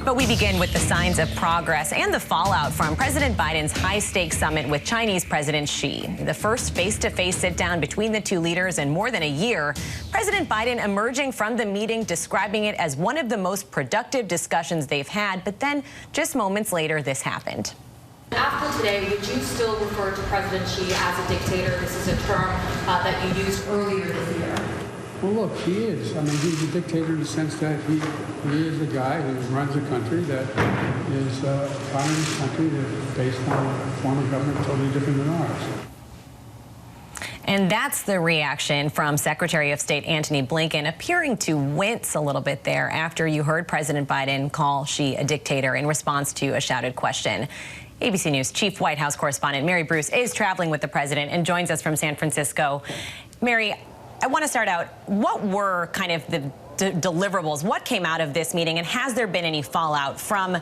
But we begin with the signs of progress and the fallout from President Biden's high-stakes summit with Chinese President Xi. The first face-to-face sit-down between the two leaders in more than a year. President Biden emerging from the meeting, describing it as one of the most productive discussions they've had. But then, just moments later, this happened. After today, would you still refer to President Xi as a dictator? This is a term that you used earlier this year. Well, look, he is. I mean, he's a dictator in the sense that he is a guy who runs a country that is a communist country that's based on a form of government totally different than ours. And that's the reaction from Secretary of State Antony Blinken, appearing to wince a little bit there after you heard President Biden call Xi a dictator in response to a shouted question. ABC News Chief White House correspondent Mary Bruce is traveling with the president and joins us from San Francisco. Mary, I want to start out, what were kind of the deliverables? What came out of this meeting, and has there been any fallout from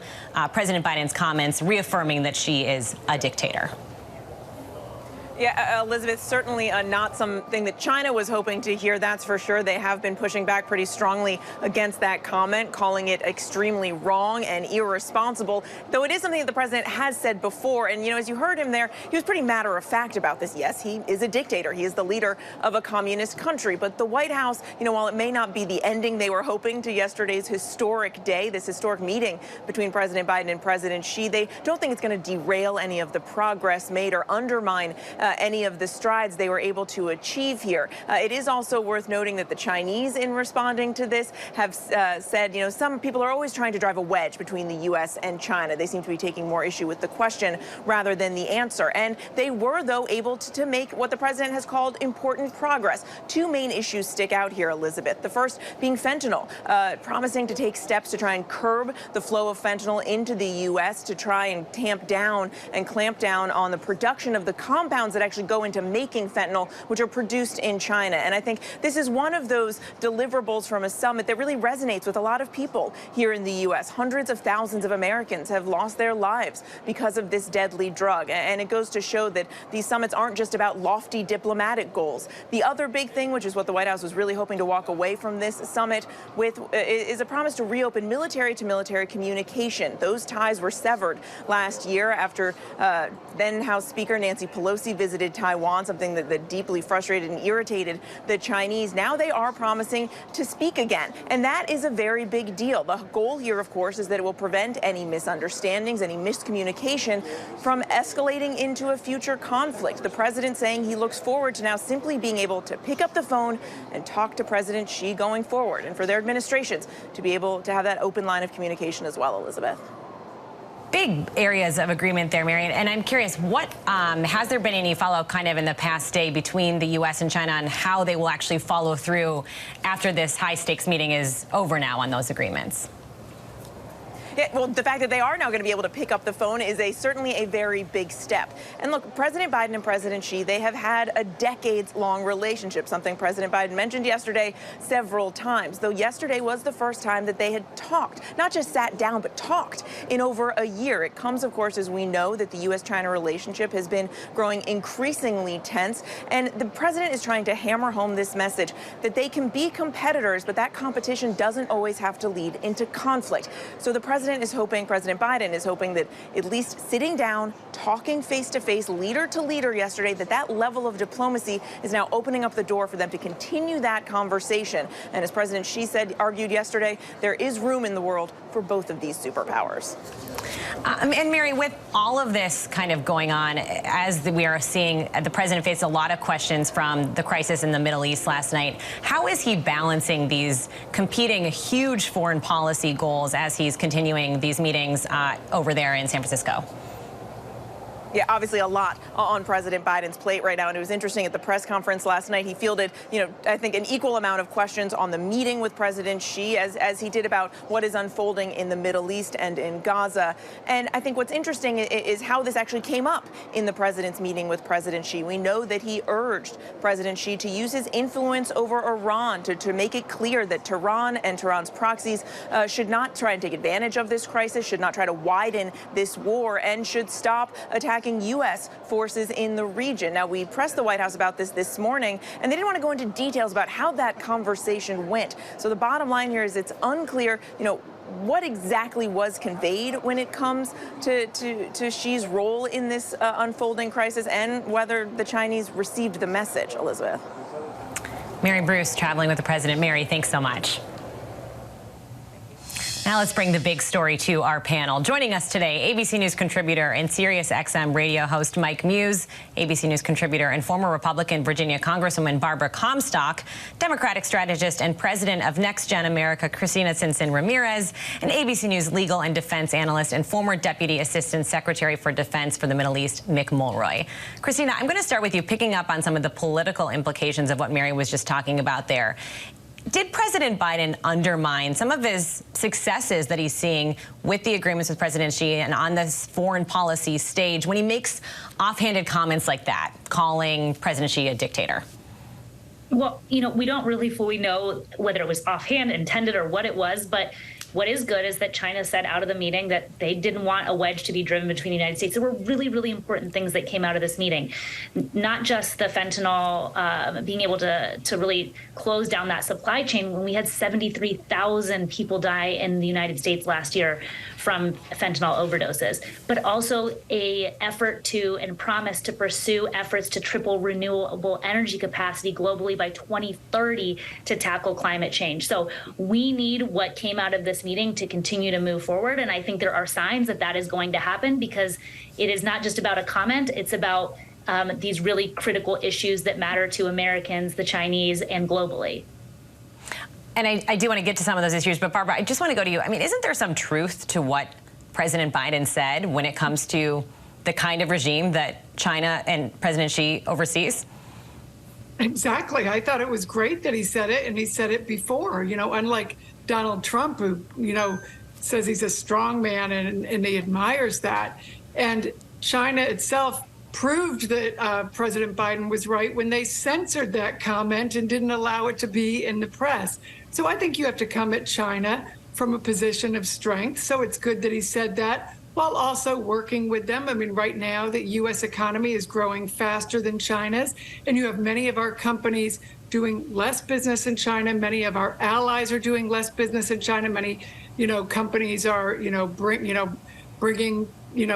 President Biden's comments reaffirming that Xi is a dictator? Yeah, Elizabeth, certainly not something that China was hoping to hear, that's for sure. They have been pushing back pretty strongly against that comment, calling it extremely wrong and irresponsible, though it is something that the president has said before. And, you know, as you heard him there, he was pretty matter of fact about this. Yes, he is a dictator. He is the leader of a communist country. But the White House, you know, while it may not be the ending they were hoping to yesterday's historic day, this historic meeting between President Biden and President Xi, they don't think it's going to derail any of the progress made or undermine any of the strides they were able to achieve here. It is also worth noting that the Chinese, in responding to this, have said, you know, some people are always trying to drive a wedge between the U.S. and China. They seem to be taking more issue with the question rather than the answer. And they were, though, able to make what the president has called important progress. Two main issues stick out here, Elizabeth. The first being fentanyl, promising to take steps to try and curb the flow of fentanyl into the U.S., to try and tamp down and clamp down on the production of the compounds that actually go into making fentanyl, which are produced in China. And I think this is one of those deliverables from a summit that really resonates with a lot of people here in the U.S. Hundreds of thousands of Americans have lost their lives because of this deadly drug. And it goes to show that these summits aren't just about lofty diplomatic goals. The other big thing, which is what the White House was really hoping to walk away from this summit with, is a promise to reopen military-to-military communication. Those ties were severed last year after then House Speaker Nancy Pelosi visited Taiwan, something that deeply frustrated and irritated the Chinese. Now they are promising to speak again, and that is a very big deal. The goal here, of course, is that it will prevent any misunderstandings, any miscommunication from escalating into a future conflict. The president saying he looks forward to now simply being able to pick up the phone and talk to President Xi going forward, and for their administrations to be able to have that open line of communication as well, Elizabeth. Big areas of agreement there, Marion. And I'm curious, what has there been any follow-up kind of in the past day between the U.S. and China on how they will actually follow through after this high-stakes meeting is over now on those agreements? Yeah, well, the fact that they are now going to be able to pick up the phone is certainly a very big step. And look, President Biden and President Xi, they have had a decades-long relationship, something President Biden mentioned yesterday several times, though yesterday was the first time that they had talked, not just sat down, but talked in over a year. It comes, of course, as we know that the U.S.-China relationship has been growing increasingly tense, and the president is trying to hammer home this message that they can be competitors, but that competition doesn't always have to lead into conflict. So the President Biden is hoping that at least sitting down, talking face-to-face, leader to leader yesterday, that level of diplomacy is now opening up the door for them to continue that conversation. And as President Xi argued yesterday, there is room in the world for both of these superpowers. And Mary, with all of this kind of going on, as we are seeing the president face a lot of questions from the crisis in the Middle East last night, how is he balancing these competing huge foreign policy goals as he's continuing these meetings over there in San Francisco? Yeah, obviously a lot on President Biden's plate right now. And it was interesting at the press conference last night, he fielded, I think an equal amount of questions on the meeting with President Xi as he did about what is unfolding in the Middle East and in Gaza. And I think what's interesting is how this actually came up in the president's meeting with President Xi. We know that he urged President Xi to use his influence over Iran to make it clear that Tehran and Tehran's proxies should not try and take advantage of this crisis, should not try to widen this war, and should stop attacking attacking U.S. forces in the region. Now, we pressed the White House about this morning, and they didn't want to go into details about how that conversation went. So the bottom line here is it's unclear, what exactly was conveyed when it comes to Xi's role in this unfolding crisis, and whether the Chinese received the message, Elizabeth. Mary Bruce traveling with the president. Mary, thanks so much. Now let's bring the big story to our panel. Joining us today, ABC News contributor and SiriusXM radio host Mike Muse, ABC News contributor and former Republican Virginia Congresswoman Barbara Comstock, Democratic strategist and president of Next Gen America Cristina Cincin Ramirez, and ABC News legal and defense analyst and former Deputy Assistant Secretary for Defense for the Middle East, Mick Mulroy. Cristina, I'm going to start with you, picking up on some of the political implications of what Mary was just talking about there. Did President Biden undermine some of his successes that he's seeing with the agreements with President Xi and on this foreign policy stage when he makes offhanded comments like that, calling President Xi a dictator? Well, we don't really fully know whether it was offhand, intended, or what it was, but what is good is that China said out of the meeting that they didn't want a wedge to be driven between the United States. There were really, really important things that came out of this meeting, not just the fentanyl, being able to really close down that supply chain when we had 73,000 people die in the United States last year from fentanyl overdoses, but also a effort to and promise to pursue efforts to triple renewable energy capacity globally by 2030 to tackle climate change. So we need what came out of this meeting to continue to move forward. And I think there are signs that that is going to happen, because it is not just about a comment. It's about these really critical issues that matter to Americans, the Chinese, and globally. And I do want to get to some of those issues, but Barbara, I just want to go to you. I mean, isn't there some truth to what President Biden said when it comes to the kind of regime that China and President Xi oversees? Exactly. I thought it was great that he said it, and he said it before, unlike Donald Trump, who, says he's a strong man and he admires that. And China itself proved that President Biden was right when they censored that comment and didn't allow it to be in the press. So I think you have to come at China from a position of strength. So it's good that he said that, while also working with them. I mean, right now, the U.S. economy is growing faster than China's, and you have many of our companies doing less business in China. Many of our allies are doing less business in China. Many, companies are, bringing,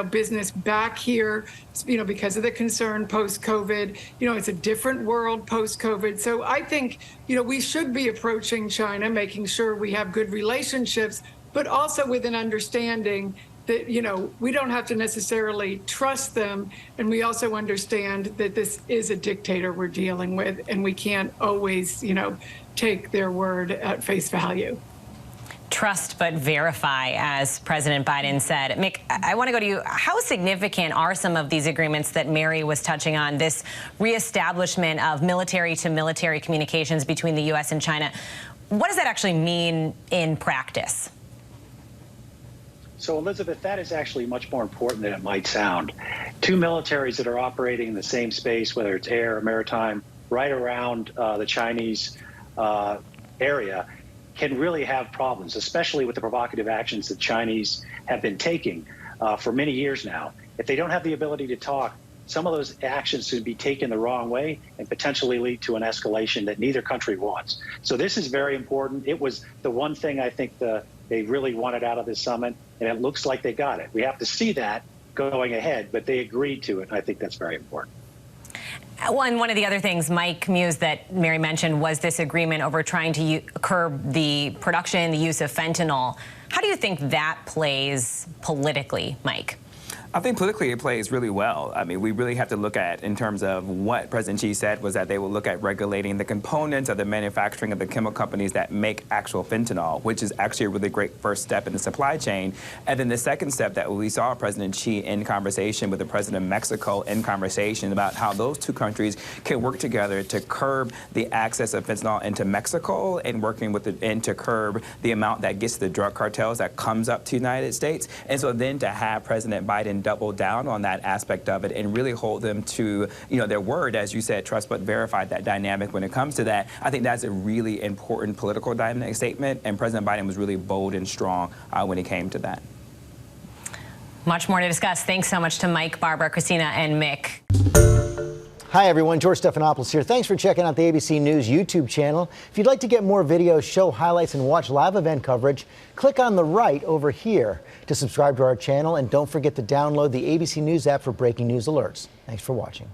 business back here, because of the concern post-COVID. It's a different world post-COVID. So I think, we should be approaching China, making sure we have good relationships, but also with an understanding that, we don't have to necessarily trust them. And we also understand that this is a dictator we're dealing with, and we can't always, take their word at face value. Trust but verify, as President Biden said. Mick, I want to go to you. How significant are some of these agreements that Mary was touching on, this reestablishment of military-to-military communications between the U.S. and China? What does that actually mean in practice? So, Elizabeth, that is actually much more important than it might sound. Two militaries that are operating in the same space, whether it's air or maritime, right around the Chinese area, can really have problems, especially with the provocative actions that Chinese have been taking for many years now. If they don't have the ability to talk, some of those actions could be taken the wrong way and potentially lead to an escalation that neither country wants. So this is very important. It was the one thing I think they really wanted out of this summit, and it looks like they got it. We have to see that going ahead, but they agreed to it, and I think that's very important. Well, and one of the other things, Mike Muse, that Mary mentioned was this agreement over trying to curb the production, the use of fentanyl. How do you think that plays politically, Mike? I think politically it plays really well. I mean, we really have to look at, in terms of what President Xi said, was that they will look at regulating the components of the manufacturing of the chemical companies that make actual fentanyl, which is actually a really great first step in the supply chain. And then the second step that we saw President Xi in conversation with the president of Mexico, in conversation about how those two countries can work together to curb the access of fentanyl into Mexico, and working with and to curb the amount that gets to the drug cartels that comes up to the United States. And so then to have President Biden double down on that aspect of it and really hold them to, their word, as you said, trust but verify, that dynamic when it comes to that. I think that's a really important political dynamic statement, and President Biden was really bold and strong when it came to that. Much more to discuss. Thanks so much to Mike, Barbara, Christina, and Mick. Hi, everyone. George Stephanopoulos here. Thanks for checking out the ABC News YouTube channel. If you'd like to get more videos, show highlights, and watch live event coverage, click on the right over here to subscribe to our channel. And don't forget to download the ABC News app for breaking news alerts. Thanks for watching.